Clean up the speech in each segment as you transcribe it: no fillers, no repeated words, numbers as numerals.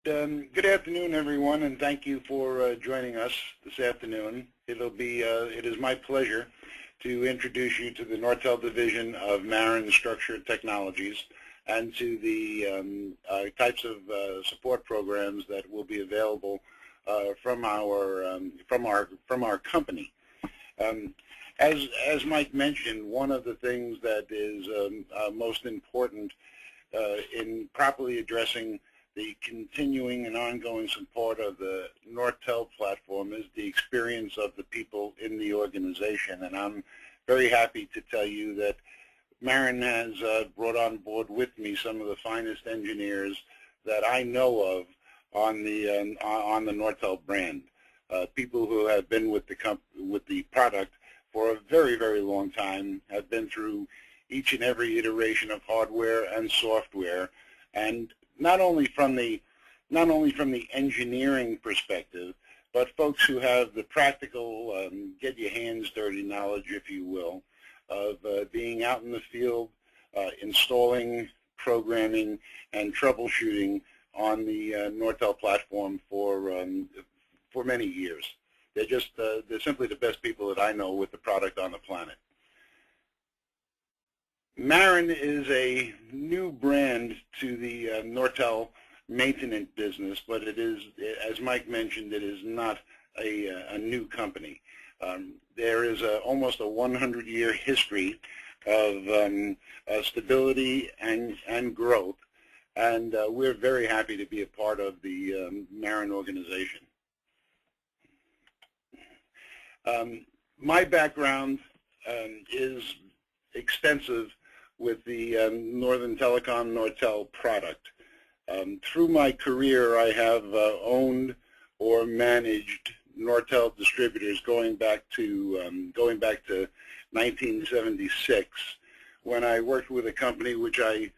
Good afternoon, everyone, and thank you for joining us this afternoon. It is my pleasure to introduce you to the Nortel division of Marin Structured Technologies and to the types of support programs that will be available from our company. As Mike mentioned, one of the things that is most important in properly addressing the continuing and ongoing support of the Nortel platform is the experience of the people in the organization. And I'm very happy to tell you that Marin has brought on board with me some of the finest engineers that I know of on the Nortel brand. People who have been with the product for a very, very long time, have been through each and every iteration of hardware and software, and not only from the engineering perspective, but folks who have the practical, get your hands dirty knowledge, if you will, of being out in the field, installing, programming, and troubleshooting on the Nortel platform for many years. They're simply the best people that I know with the product on the planet. Marin is a new brand to the Nortel maintenance business, but it is, as Mike mentioned, it is not a new company. There is almost a 100-year history of stability and growth, and we're very happy to be a part of the Marin organization. My background is extensive with the Northern Telecom Nortel product. Through my career, I have owned or managed Nortel distributors going back to 1976, when I worked with a company which I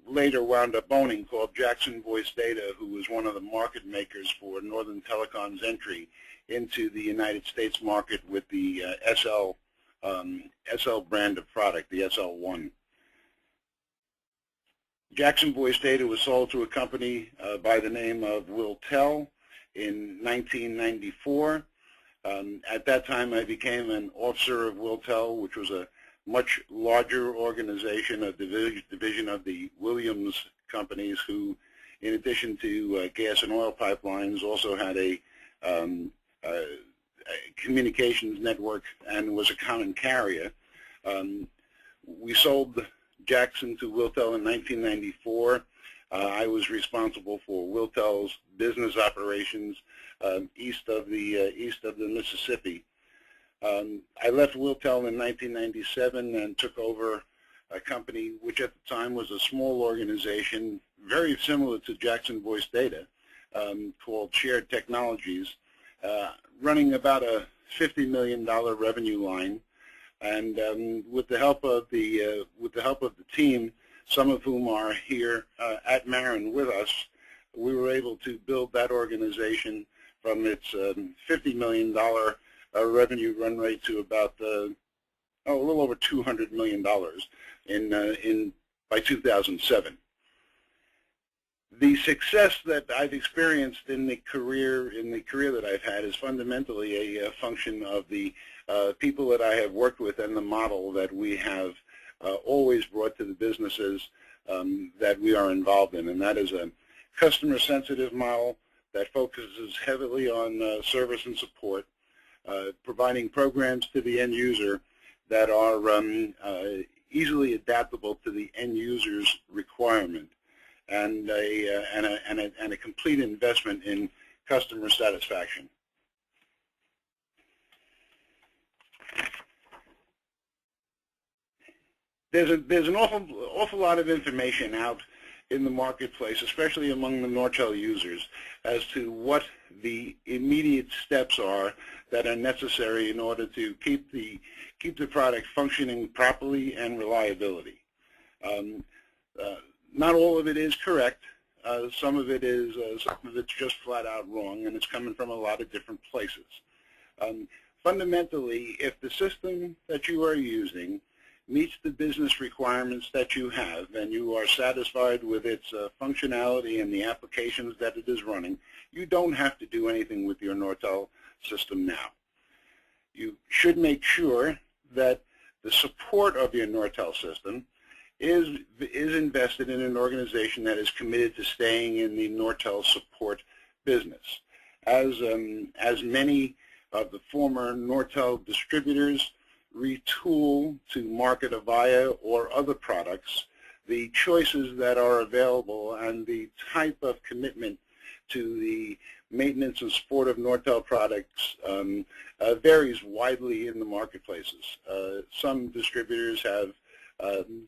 later wound up owning called Jackson Voice Data, who was one of the market makers for Northern Telecom's entry into the United States market with the SL brand of product, the SL1. Jackson Voice Data was sold to a company by the name of Wiltel in 1994. At that time, I became an officer of Wiltel, which was a much larger organization, a division of the Williams companies, who, in addition to gas and oil pipelines, also had a communications network and was a common carrier. We sold Jackson to Wiltel in 1994. I was responsible for Wiltel's business operations east of the Mississippi. I left Wiltel in 1997 and took over a company which at the time was a small organization, very similar to Jackson Voice Data, called Shared Technologies, running about a $50 million revenue line, and with the help of the team, some of whom are here at Marin with us, we were able to build that organization from its $50 million revenue run rate to about a little over $200 million by 2007. The success that I've experienced in the career that I've had is fundamentally a function of the people that I have worked with and the model that we have always brought to the businesses that we are involved in, and that is a customer-sensitive model that focuses heavily on service and support, providing programs to the end user that are easily adaptable to the end user's requirement, and a complete investment in customer satisfaction. There's an awful lot of information out in the marketplace, especially among the Nortel users, as to what the immediate steps are that are necessary in order to keep the product functioning properly and reliability. Not all of it is correct. Some of it's just flat out wrong, and it's coming from a lot of different places. Fundamentally, if the system that you are using meets the business requirements that you have and you are satisfied with its functionality and the applications that it is running, you don't have to do anything with your Nortel system now. You should make sure that the support of your Nortel system is invested in an organization that is committed to staying in the Nortel support business. As many of the former Nortel distributors retool to market Avaya or other products, the choices that are available and the type of commitment to the maintenance and support of Nortel products varies widely in the marketplaces. Some distributors have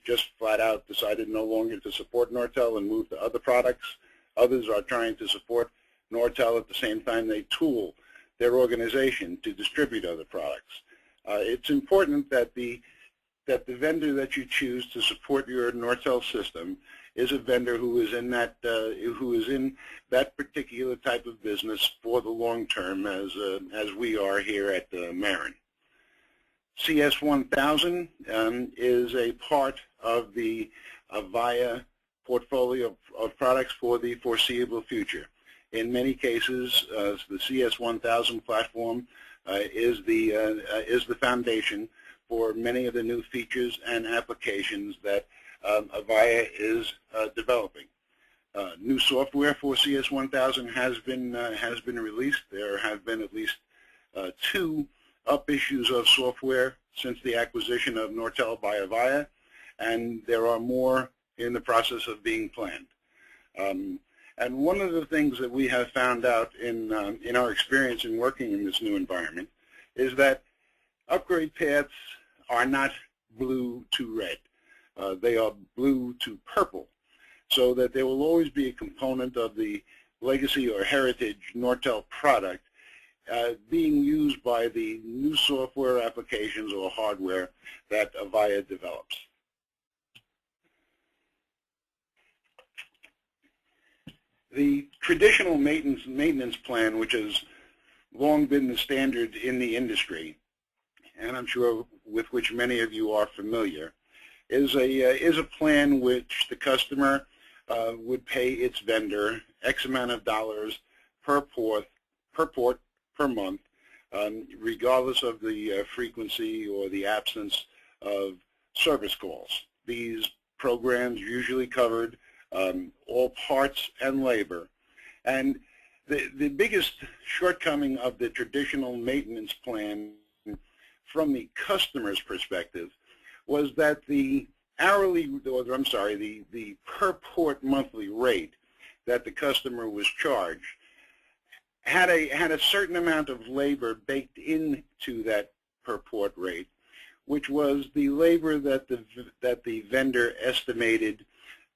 just flat out decided no longer to support Nortel and move to other products. Others are trying to support Nortel at the same time they tool their organization to distribute other products. It's important that the vendor that you choose to support your Nortel system is a vendor who is in that particular type of business for the long term, as we are here at Marin. CS1000 is a part of the Avaya portfolio of products for the foreseeable future. In many cases, the CS1000 platform is the foundation for many of the new features and applications that Avaya is developing. New software for CS1000 has been released. There have been at least 2 up issues of software since the acquisition of Nortel by Avaya, and there are more in the process of being planned. And one of the things that we have found out in our experience in working in this new environment is that upgrade paths are not blue to red. They are blue to purple, so that there will always be a component of the legacy or heritage Nortel product being used by the new software applications or hardware that Avaya develops. The traditional maintenance plan, which has long been the standard in the industry, and I'm sure with which many of you are familiar, is a plan which the customer would pay its vendor X amount of dollars per port per month, regardless of the frequency or the absence of service calls. These programs usually covered all parts and labor. And the biggest shortcoming of the traditional maintenance plan from the customer's perspective was that the the per port monthly rate that the customer was charged had a certain amount of labor baked into that per port rate, which was the labor that the vendor estimated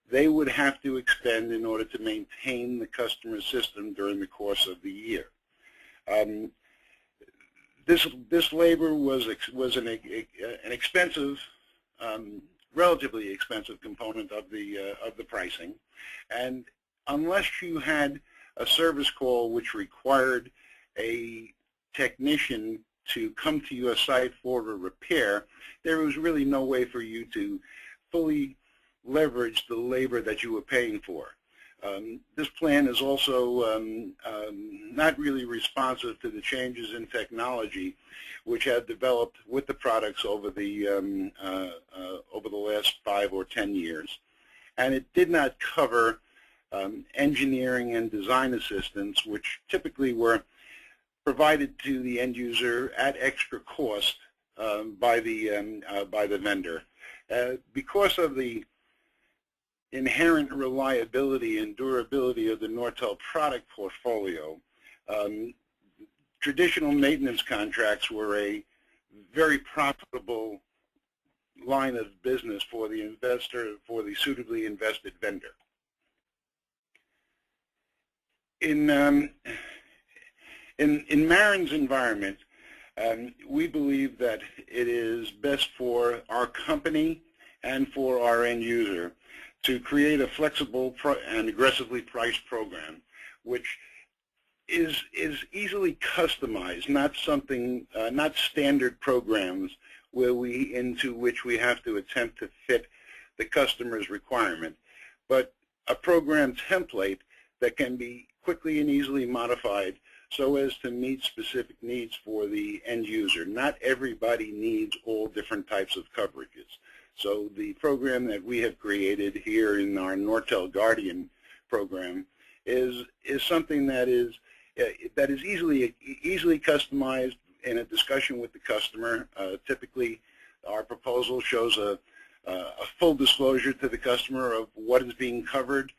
they would have to expend in order to maintain the customer system during the course of the year. This labor was an expensive, relatively expensive component of the pricing, and unless you had a service call which required a technician to come to your site for a repair, there was really no way for you to fully leverage the labor that you were paying for. This plan is also not really responsive to the changes in technology which have developed with the products over the last 5 or 10 years, and it did not cover engineering and design assistance, which typically were provided to the end user at extra cost by the vendor. Because of the inherent reliability and durability of the Nortel product portfolio, traditional maintenance contracts were a very profitable line of business for the investor, for the suitably invested vendor. In Marin's environment, we believe that it is best for our company and for our end user to create a flexible and aggressively priced program, which is easily customized, not standard programs into which we have to attempt to fit the customer's requirement, but a program template that can be quickly and easily modified so as to meet specific needs for the end user. Not everybody needs all different types of coverages. So the program that we have created here in our Nortel Guardian program is something that is easily customized in a discussion with the customer. Typically, our proposal shows a full disclosure to the customer of what is being covered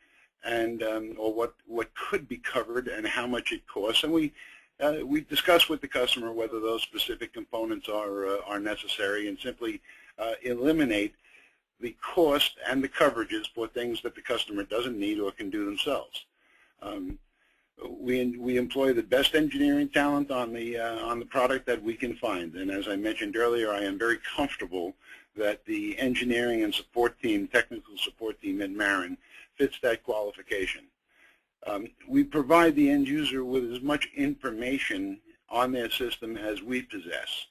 and or what could be covered and how much it costs, and we discuss with the customer whether those specific components are necessary, and simply eliminate the cost and the coverages for things that the customer doesn't need or can do themselves. We employ the best engineering talent on the product that we can find, and as I mentioned earlier, I am very comfortable that the engineering and support team, technical support team at Marin, fits that qualification. We provide the end user with as much information on their system as we possess,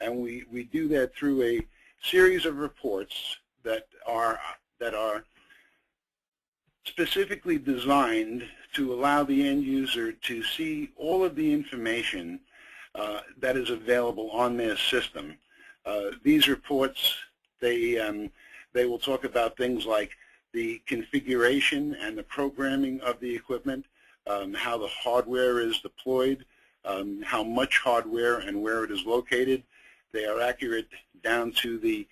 and we do that through a series of reports that are specifically designed to allow the end user to see all of the information that is available on their system. These reports, they will talk about things like the configuration and the programming of the equipment, how the hardware is deployed, how much hardware and where it is located. They are accurate down to the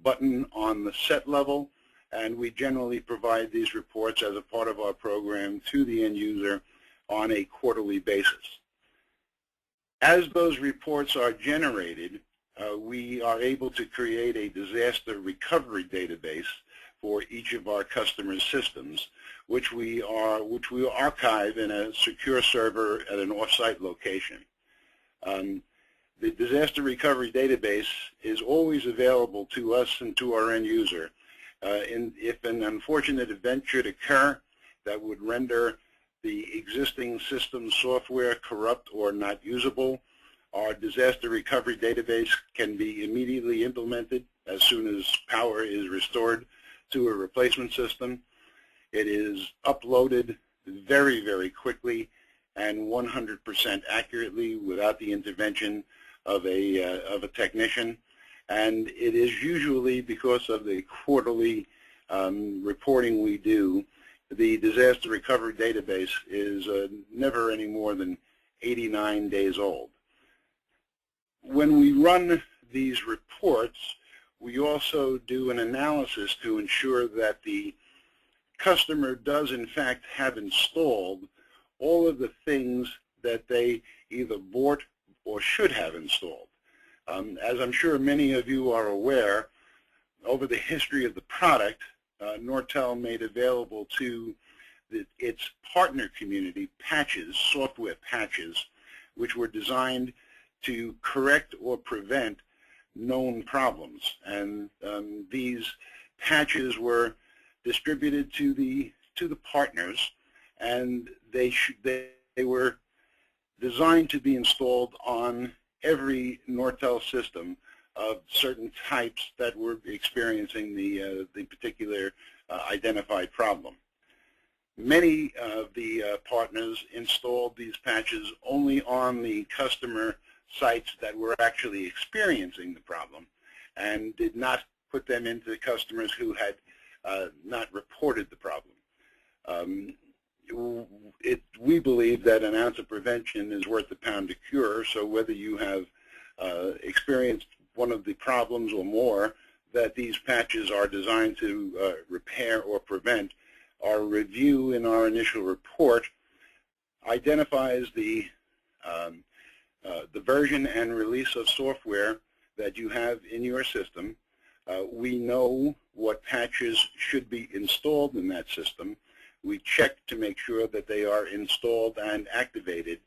button on the set level, and we generally provide these reports as a part of our program to the end user on a quarterly basis. As those reports are generated, we are able to create a disaster recovery database for each of our customers' systems, which we archive in a secure server at an off-site location. The disaster recovery database is always available to us and to our end user. If an unfortunate event should occur that would render the existing system software corrupt or not usable, our disaster recovery database can be immediately implemented as soon as power is restored to a replacement system. It is uploaded very, very quickly and 100% accurately without the intervention of a technician. And it is usually, because of the quarterly reporting we do, the disaster recovery database is never any more than 89 days old. When we run these reports, we also do an analysis to ensure that the customer does in fact have installed all of the things that they either bought or should have installed. As I'm sure many of you are aware, over the history of the product, Nortel made available to its partner community patches, software patches, which were designed to correct or prevent known problems. And these patches were distributed to the partners, and they were designed to be installed on every Nortel system of certain types that were experiencing the particular identified problem. Many of the partners installed these patches only on the customer sites that were actually experiencing the problem, and did not put them into customers who had not reported the problem. We believe that an ounce of prevention is worth a pound of cure, so whether you have experienced one of the problems or more that these patches are designed to repair or prevent, our review in our initial report identifies the version and release of software that you have in your system. We know what patches should be installed in that system. We check to make sure that they are installed and activated,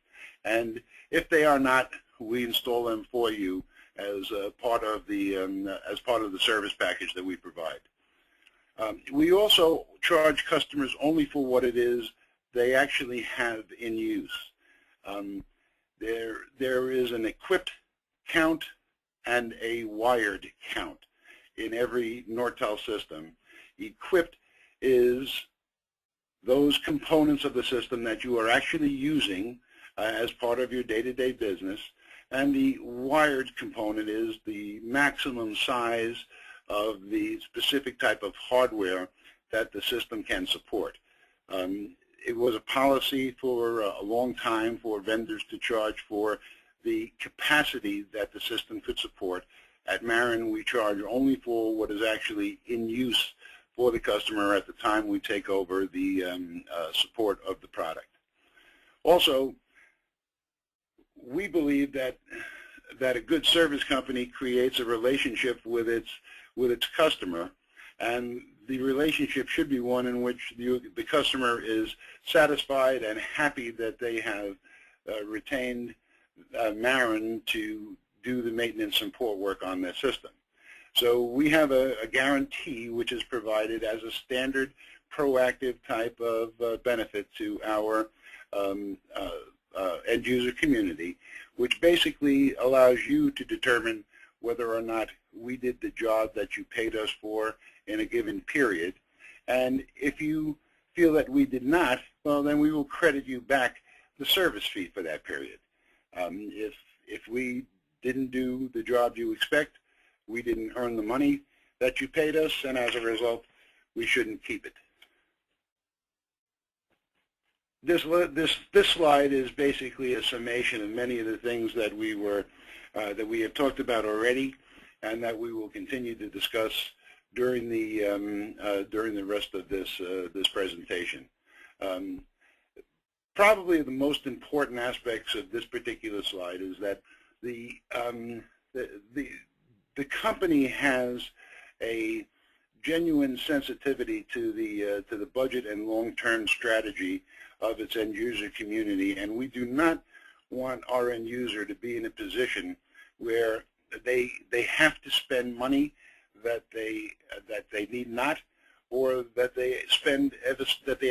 and if they are not, we install them for you as part of the service package that we provide. We also charge customers only for what it is they actually have in use. There is an equipped count and a wired count in every Nortel system. Equipped is those components of the system that you are actually using as part of your day-to-day business, and the wired component is the maximum size of the specific type of hardware that the system can support. It was a policy for a long time for vendors to charge for the capacity that the system could support. At Marin, we charge only for what is actually in use for the customer at the time we take over the support of the product. Also, we believe that a good service company creates a relationship with its customer, and the relationship should be one in which the customer is satisfied and happy that they have retained Marin to do the maintenance and support work on their system. So we have a guarantee which is provided as a standard proactive type of benefit to our end user community, which basically allows you to determine whether or not we did the job that you paid us for in a given period. And if you feel that we did not, well, then we will credit you back the service fee for that period. If we didn't do the job you expect, we didn't earn the money that you paid us, and as a result, we shouldn't keep it. This slide is basically a summation of many of the things that we have talked about already, and that we will continue to discuss during the rest of this presentation. Probably the most important aspects of this particular slide is that the company has a genuine sensitivity to the budget and long-term strategy of its end user community, and we do not want our end user to be in a position where they have to spend money that they need not, or that they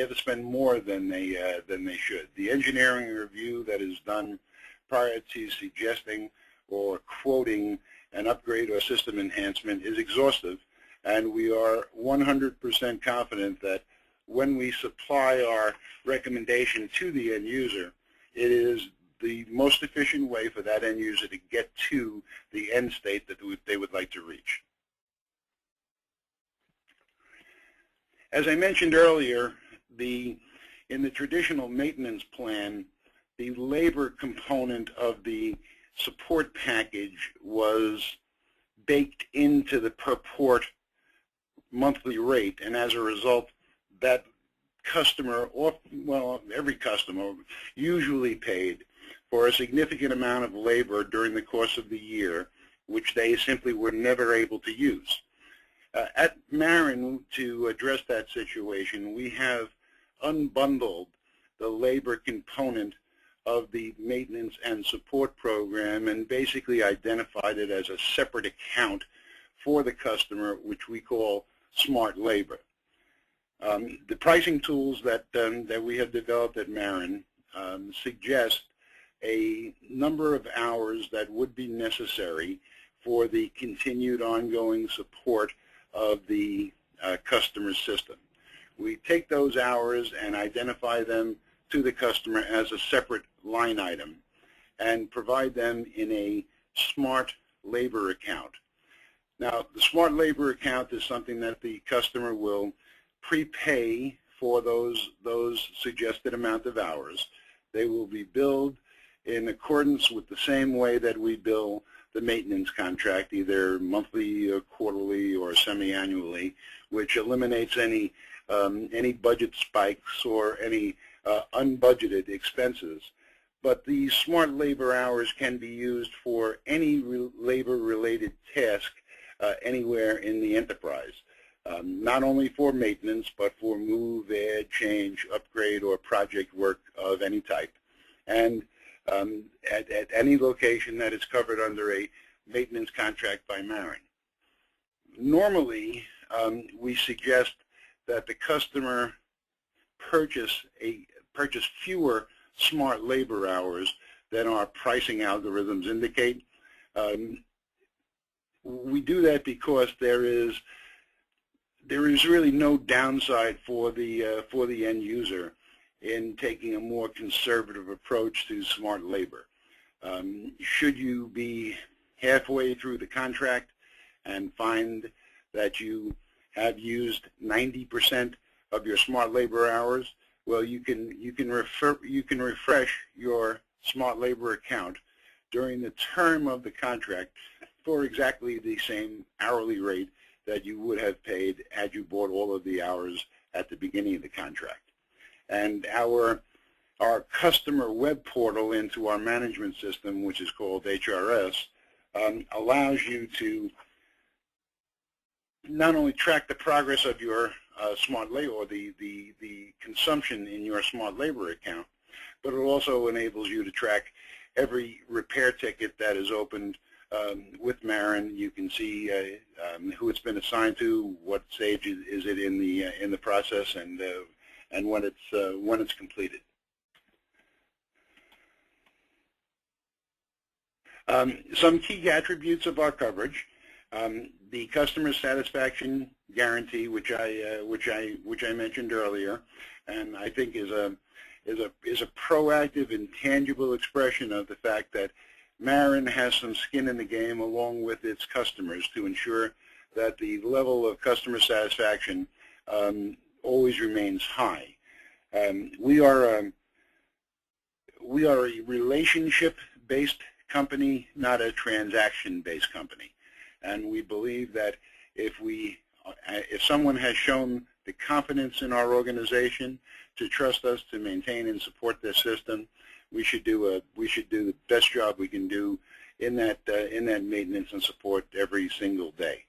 ever spend more than they should. The engineering review that is done prior to suggesting or quoting an upgrade or system enhancement is exhaustive, and we are 100% confident that when we supply our recommendation to the end user, it is the most efficient way for that end user to get to the end state that they would like to reach. As I mentioned earlier, in the traditional maintenance plan, the labor component of the support package was baked into the purport monthly rate, and as a result, that customer, or well, every customer, usually paid for a significant amount of labor during the course of the year, which they simply were never able to use. At Marin, to address that situation, we have unbundled the labor component of the maintenance and support program and basically identified it as a separate account for the customer, which we call smart labor. The pricing tools that we have developed at Marin suggest a number of hours that would be necessary for the continued ongoing support of the customer system. We take those hours and identify them to the customer as a separate line item and provide them in a smart labor account. Now, the smart labor account is something that the customer will prepay for those suggested amount of hours. They will be billed in accordance with the same way that we bill the maintenance contract, either monthly or quarterly or semi-annually, which eliminates any budget spikes or any unbudgeted expenses. But these smart labor hours can be used for any labor-related task anywhere in the enterprise, not only for maintenance, but for move, add, change, upgrade, or project work of any type, and at any location that is covered under a maintenance contract by Marin. Normally, we suggest that the customer purchase fewer smart labor hours than our pricing algorithms indicate. We do that because there is really no downside for the end user in taking a more conservative approach to smart labor. Should you be halfway through the contract and find that you have used 90% of your smart labor hours, well, you can refresh your smart labor account during the term of the contract for exactly the same hourly rate that you would have paid had you bought all of the hours at the beginning of the contract. And our customer web portal into our management system, which is called HRS, allows you to not only track the progress of your smart labor, or the consumption in your smart labor account, but it also enables you to track every repair ticket that is opened with Marin. You can see who it's been assigned to, what stage is it in the process, and when it's completed. Some key attributes of our coverage: the customer satisfaction guarantee, which I mentioned earlier, and I think is a proactive and tangible expression of the fact that Marin has some skin in the game along with its customers to ensure that the level of customer satisfaction always remains high. We are a relationship-based company, not a transaction-based company, and we believe that if someone has shown the confidence in our organization to trust us to maintain and support their system, we should do the best job we can do in that maintenance and support every single day.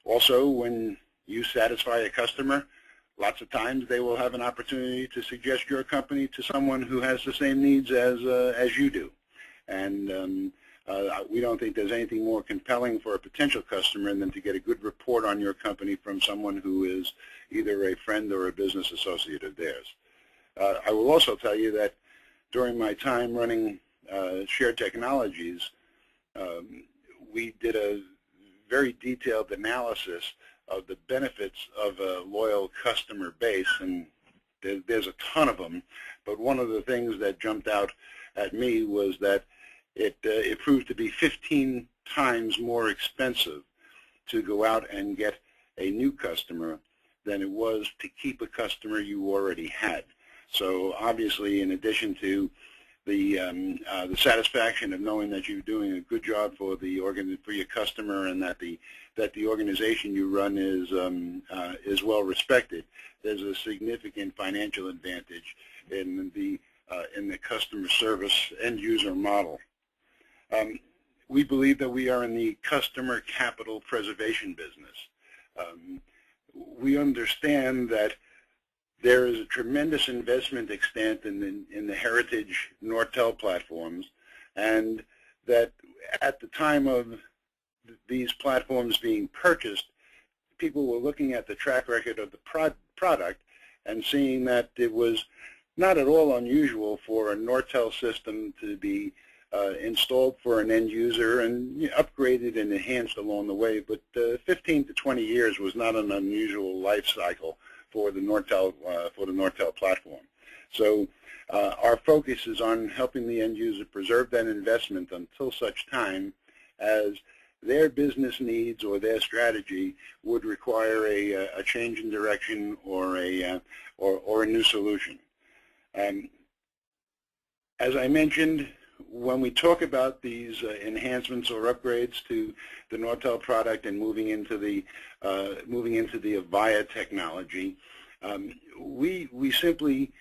Also, when you satisfy a customer, lots of times they will have an opportunity to suggest your company to someone who has the same needs as you do. And we don't think there's anything more compelling for a potential customer than to get a good report on your company from someone who is either a friend or a business associate of theirs. I will also tell you that during my time running Shared Technologies, we did a very detailed analysis of the benefits of a loyal customer base, and there's a ton of them, but one of the things that jumped out at me was that it proved to be 15 times more expensive to go out and get a new customer than it was to keep a customer you already had. So obviously, in addition to the satisfaction of knowing that you're doing a good job for your customer and that the organization you run is well respected, there's a significant financial advantage in the customer service end user model. We believe that we are in the customer capital preservation business. We understand that there is a tremendous investment extent in the Heritage Nortel platforms, and that at the time of these platforms being purchased, people were looking at the track record of the product and seeing that it was not at all unusual for a Nortel system to be installed for an end user and upgraded and enhanced along the way, but 15 to 20 years was not an unusual life cycle for the Nortel platform. So our focus is on helping the end user preserve that investment until such time as their business needs or their strategy would require a change in direction or a new solution. As I mentioned, when we talk about these enhancements or upgrades to the Nortel product and moving into the Avaya technology, we simply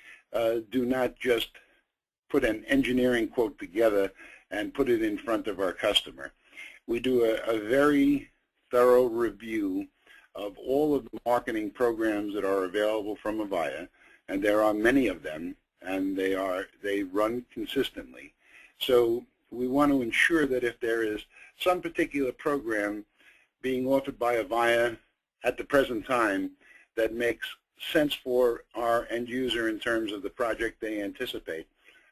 do not just put an engineering quote together and put it in front of our customer. We do a very thorough review of all of the marketing programs that are available from Avaya, and there are many of them, and they run consistently. So we want to ensure that if there is some particular program being offered by Avaya at the present time that makes sense for our end user in terms of the project they anticipate,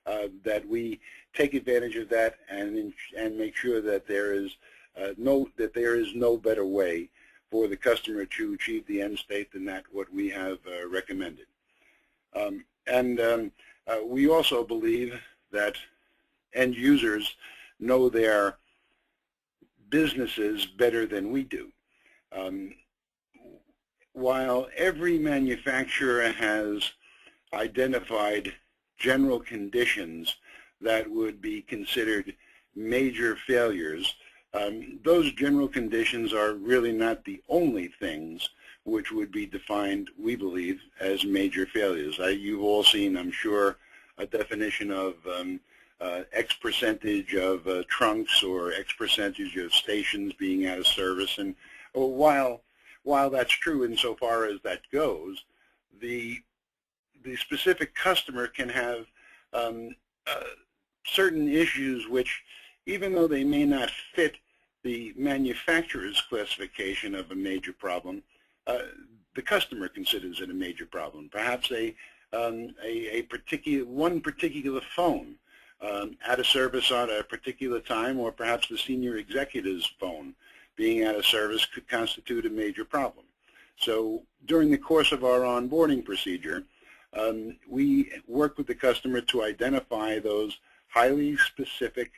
that we take advantage of that and make sure that there is note that there is no better way for the customer to achieve the end state than that what we have recommended. We also believe that end users know their businesses better than we do. While every manufacturer has identified general conditions that would be considered major failures, those general conditions are really not the only things which would be defined, we believe, as major failures. You've all seen, I'm sure, a definition of X percentage of trunks or X percentage of stations being out of service. And while that's true insofar as that goes, the specific customer can have certain issues which, even though they may not fit the manufacturer's classification of a major problem, the customer considers it a major problem. Perhaps one particular phone out of service on a particular time, or perhaps the senior executive's phone being out of service could constitute a major problem. So during the course of our onboarding procedure, we work with the customer to identify those highly specific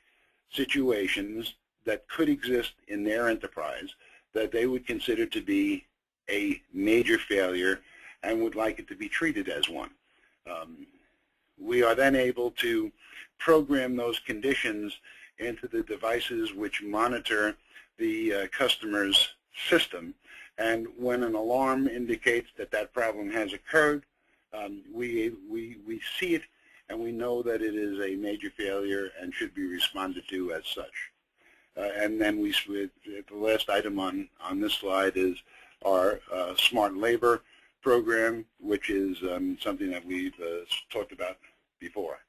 situations that could exist in their enterprise that they would consider to be a major failure and would like it to be treated as one. We are then able to program those conditions into the devices which monitor the customer's system, and when an alarm indicates that that problem has occurred, we see it and we know that it is a major failure and should be responded to as such. And then the last item on this slide is our smart labor program, which is something that we've talked about before.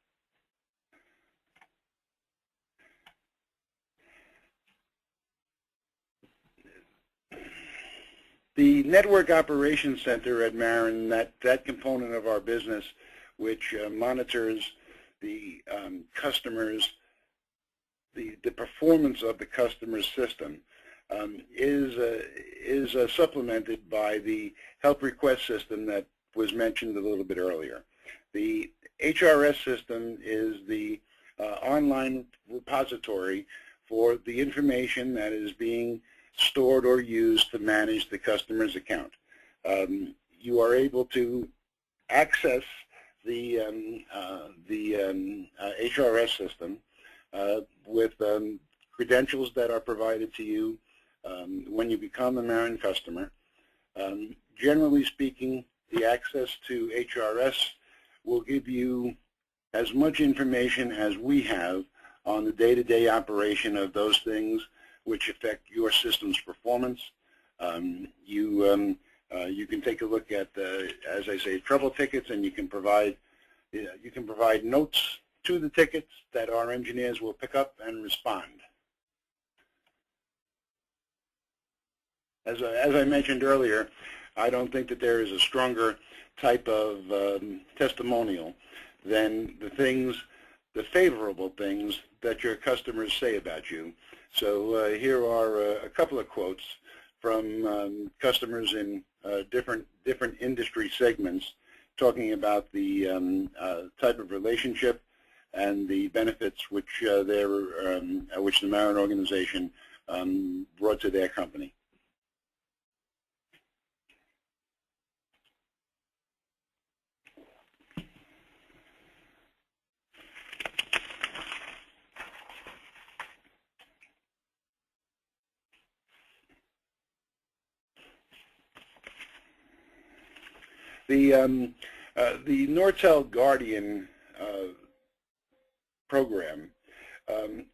The Network Operations Center at Marin, that component of our business which monitors the customers, the performance of the customer's system, is supplemented by the help request system that was mentioned a little bit earlier. The HRS system is the online repository for the information that is being stored or used to manage the customer's account. You are able to access the HRS system with credentials that are provided to you when you become a Marin customer. Generally speaking, the access to HRS will give you as much information as we have on the day-to-day operation of those things which affect your system's performance. You can take a look at, as I say, trouble tickets, and you can provide notes to the tickets that our engineers will pick up and respond. As I mentioned earlier, I don't think that there is a stronger type of testimonial than the favorable things that your customers say about you. So here are a couple of quotes from customers in different industry segments talking about the type of relationship and the benefits which which the Marin organization brought to their company. The Nortel Guardian program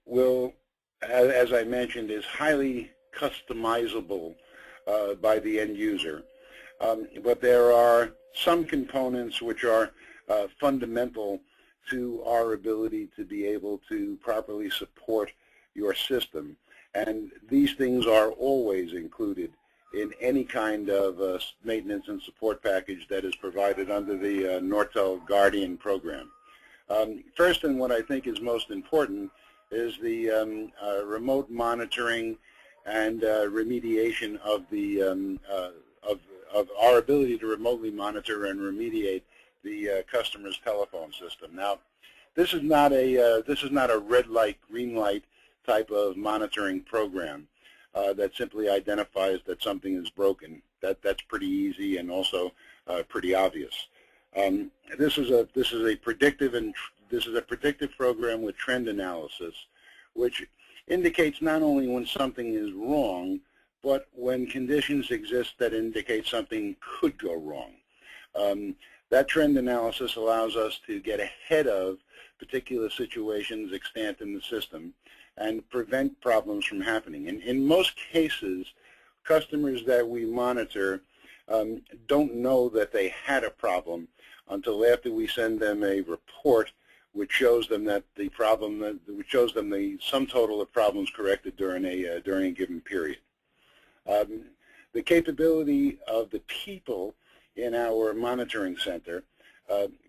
will, as I mentioned, is highly customizable by the end user. But there are some components which are fundamental to our ability to be able to properly support your system. And these things are always included in any kind of maintenance and support package that is provided under the Nortel Guardian program. First, and what I think is most important, is the remote monitoring and remediation of the of our ability to remotely monitor and remediate the customer's telephone system. Now, this is not a red light, green light type of monitoring program that simply identifies that something is broken. That's pretty easy and also pretty obvious. This is a predictive program with trend analysis, which indicates not only when something is wrong, but when conditions exist that indicate something could go wrong. That trend analysis allows us to get ahead of particular situations extant in the system and prevent problems from happening. And in most cases, customers that we monitor don't know that they had a problem until after we send them a report which shows them that which shows them the sum total of problems corrected during a given period. The capability of the people in our monitoring center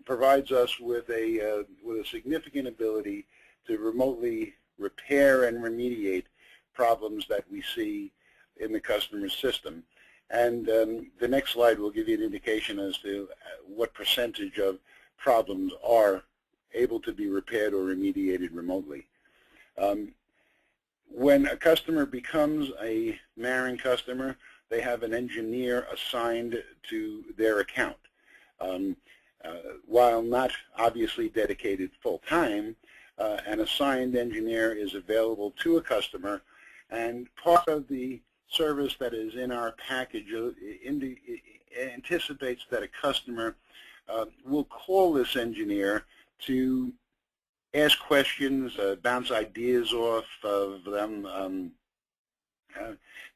provides us with a significant ability to remotely repair and remediate problems that we see in the customer's system. And the next slide will give you an indication as to what percentage of problems are able to be repaired or remediated remotely. When a customer becomes a Marin customer, they have an engineer assigned to their account. While not obviously dedicated full-time, an assigned engineer is available to a customer, and part of the service that is in our package anticipates that a customer will call this engineer to ask questions, bounce ideas off of them,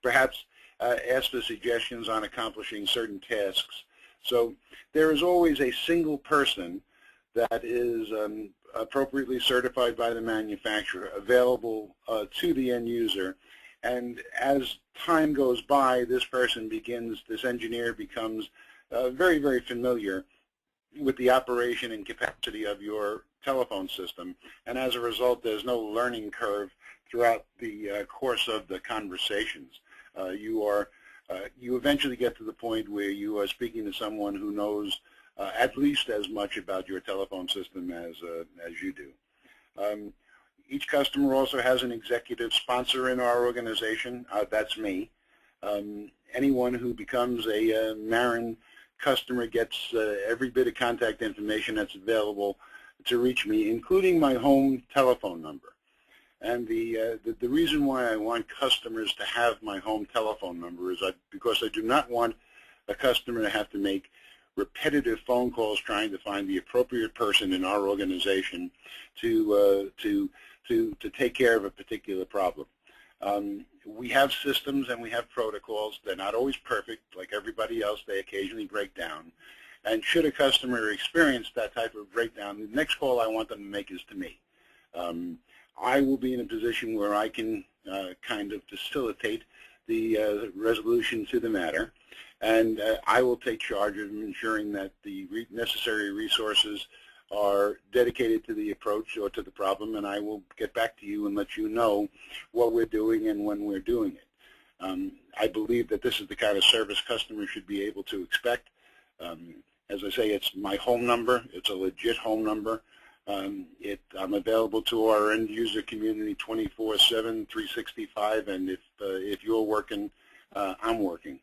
perhaps ask for suggestions on accomplishing certain tasks. So there is always a single person that is appropriately certified by the manufacturer available to the end user. And as time goes by, this engineer becomes very, very familiar with the operation and capacity of your telephone system. And as a result, there's no learning curve throughout the course of the conversations. You eventually get to the point where you are speaking to someone who knows at least as much about your telephone system as you do. Each customer also has an executive sponsor in our organization. That's me. Anyone who becomes a Marin customer gets every bit of contact information that's available to reach me, including my home telephone number. And the reason why I want customers to have my home telephone number is because I do not want a customer to have to make repetitive phone calls trying to find the appropriate person in our organization to take care of a particular problem. We have systems and we have protocols. They're not always perfect. Like everybody else, they occasionally break down. And should a customer experience that type of breakdown, the next call I want them to make is to me. I will be in a position where I can kind of facilitate the resolution to the matter, and I will take charge of ensuring that the necessary resources are dedicated to the approach or to the problem, and I will get back to you and let you know what we're doing and when we're doing it. I believe that this is the kind of service customers should be able to expect. As I say, it's my home number. It's a legit home number. I'm available to our end user community 24/7, 365, and if you're working, I'm working.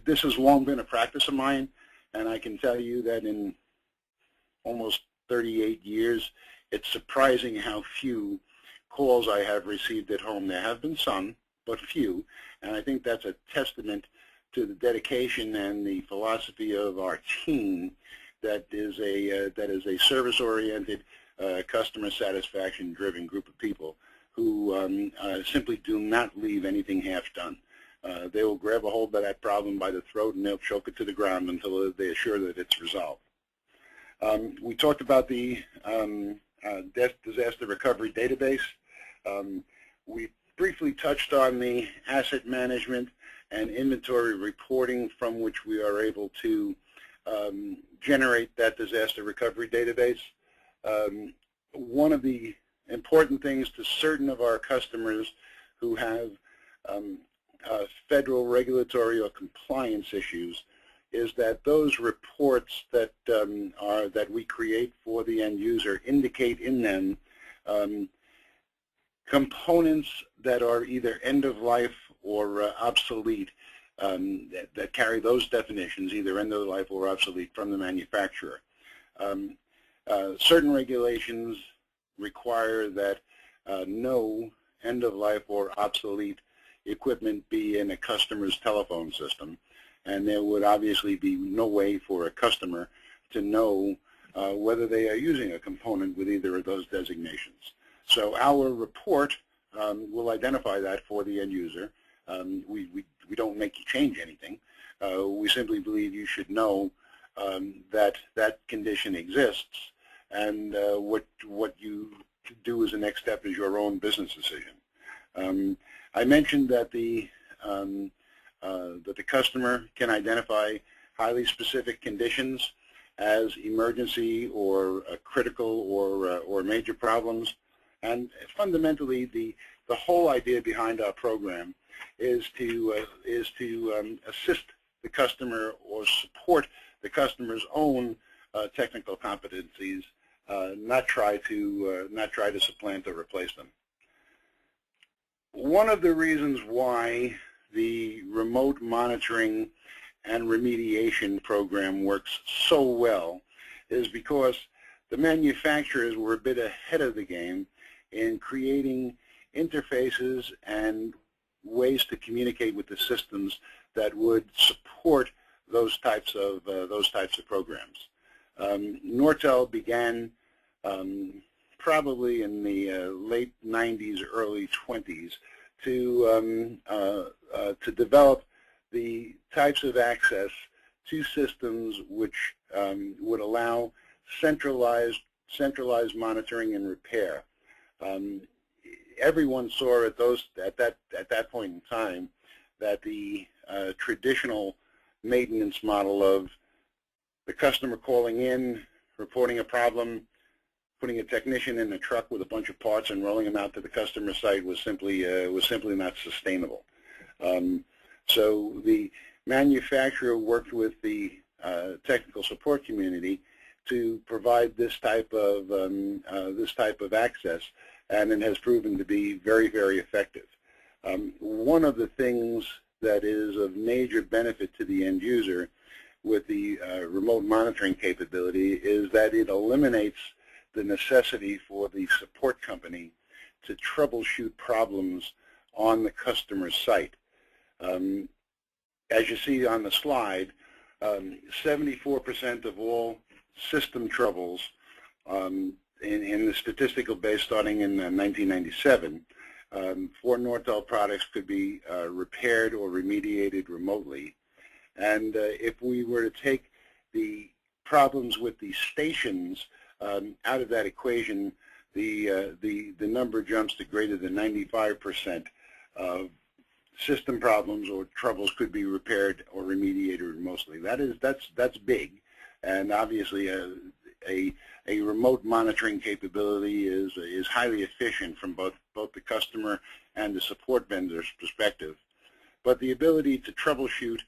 This has long been a practice of mine, and I can tell you that in almost 38 years, it's surprising how few calls I have received at home. There have been some, but few, and I think that's a testament to the dedication and the philosophy of our team that is a service-oriented, customer satisfaction-driven group of people who simply do not leave anything half done. They will grab a hold of that problem by the throat and they'll choke it to the ground until they're sure that it's resolved. We talked about the disaster recovery database. We briefly touched on the asset management and inventory reporting from which we are able to generate that disaster recovery database. One of the important things to certain of our customers who have federal regulatory or compliance issues is that those reports that that we create for the end user indicate in them components that are either end of life or obsolete, that carry those definitions, either end of life or obsolete, from the manufacturer. Certain regulations require that no end of life or obsolete equipment be in a customer's telephone system, and there would obviously be no way for a customer to know whether they are using a component with either of those designations. So our report will identify that for the end user. We don't make you change anything. We simply believe you should know that that condition exists, and what you do as a next step is your own business decision. I mentioned that the customer can identify highly specific conditions as emergency or critical or major problems, and fundamentally the whole idea behind our program is to assist the customer or support the customer's own technical competencies, not try to supplant or replace them. One of the reasons why the remote monitoring and remediation program works so well is because the manufacturers were a bit ahead of the game in creating interfaces and ways to communicate with the systems that would support those types of programs. Nortel began probably in the late 90s, early 20s to develop the types of access to systems which would allow centralized monitoring and repair. Everyone saw at that point in time that the traditional maintenance model of the customer calling in, reporting a problem, putting a technician in a truck with a bunch of parts and rolling them out to the customer site was simply not sustainable. So the manufacturer worked with the technical support community to provide this type of access, and it has proven to be very, very effective. One of the things that is of major benefit to the end user with the remote monitoring capability is that it eliminates the necessity for the support company to troubleshoot problems on the customer site. As you see on the slide, 74% of all system troubles in the statistical base starting in 1997 for Nortel products could be repaired or remediated remotely. And if we were to take the problems with the stations out of that equation, the number jumps to greater than 95% of system problems or troubles could be repaired or remediated remotely. That's big, and obviously a remote monitoring capability is highly efficient from both the customer and the support vendor's perspective. But the ability to troubleshoot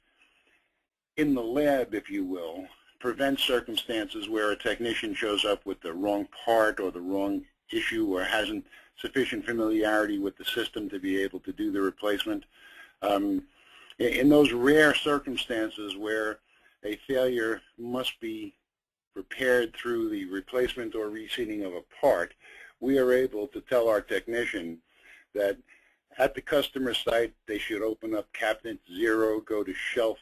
in the lab, if you will, prevents circumstances where a technician shows up with the wrong part or the wrong issue or hasn't sufficient familiarity with the system to be able to do the replacement. In those rare circumstances where a failure must be repaired through the replacement or reseating of a part, we are able to tell our technician that at the customer site they should open up cabinet 0, go to shelf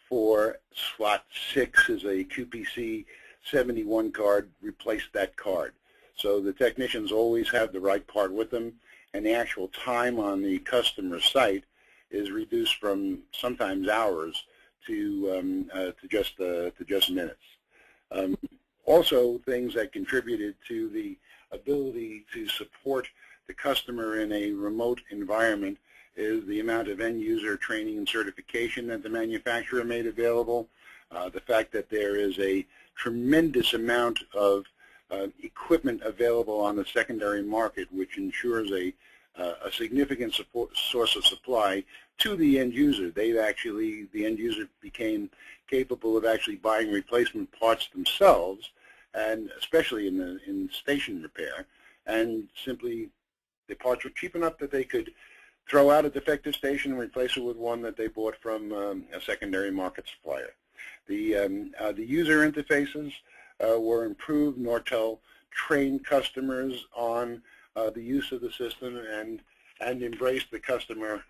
4, slot 6 is a QPC 71 card, replace that card. So the technicians always have the right part with them, and the actual time on the customer site is reduced from sometimes hours to just minutes. Also, things that contributed to the ability to support the customer in a remote environment is the amount of end-user training and certification that the manufacturer made available, the fact that there is a tremendous amount of equipment available on the secondary market, which ensures a a significant source of supply to the end user. The end user became capable of actually buying replacement parts themselves, and especially in station repair, and simply the parts were cheap enough that they could throw out a defective station and replace it with one that they bought from a secondary market supplier. The user interfaces were improved. Nortel trained customers on the use of the system and embraced the customer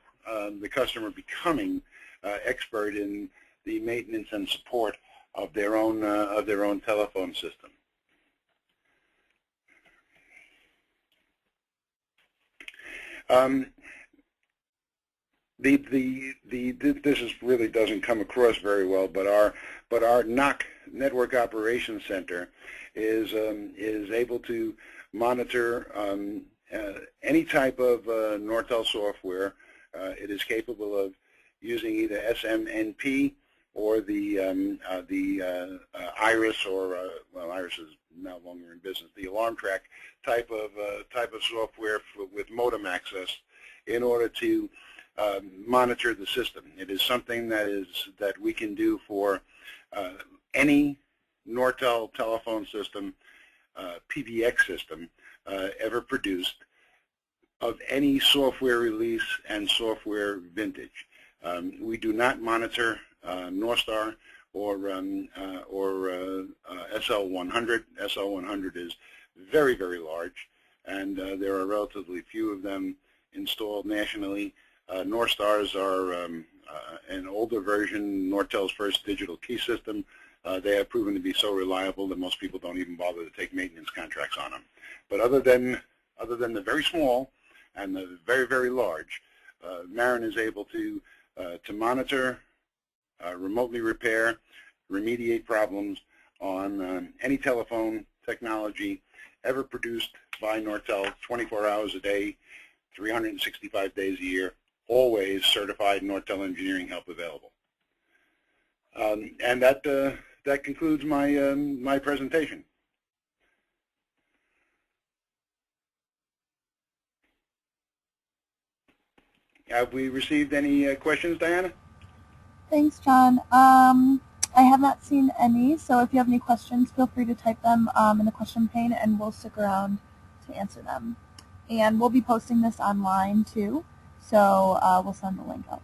becoming expert in the maintenance and support of their own telephone system. This really doesn't come across very well, but our NOC, Network Operations Center, is able to monitor any type of Nortel software. It is capable of using either SMNP or the IRIS, or well, IRIS is no longer in business, the alarm track type of software with modem access in order to monitor the system. It is something that we can do for any Nortel telephone system, PBX system ever produced, of any software release and software vintage. We do not monitor Northstar or SL100. SL100 is very, very large, and there are relatively few of them installed nationally. Northstars are an older version, Nortel's first digital key system. They have proven to be so reliable that most people don't even bother to take maintenance contracts on them. But other than the very small and the very, very large, Marin is able to monitor, remotely repair, remediate problems on any telephone technology ever produced by Nortel, 24 hours a day, 365 days a year, always certified Nortel engineering help available. And that concludes my my presentation. Have we received any questions, Diana? Thanks, John. I have not seen any, so if you have any questions, feel free to type them in the question pane, and we'll stick around to answer them. And we'll be posting this online too, so we'll send the link out.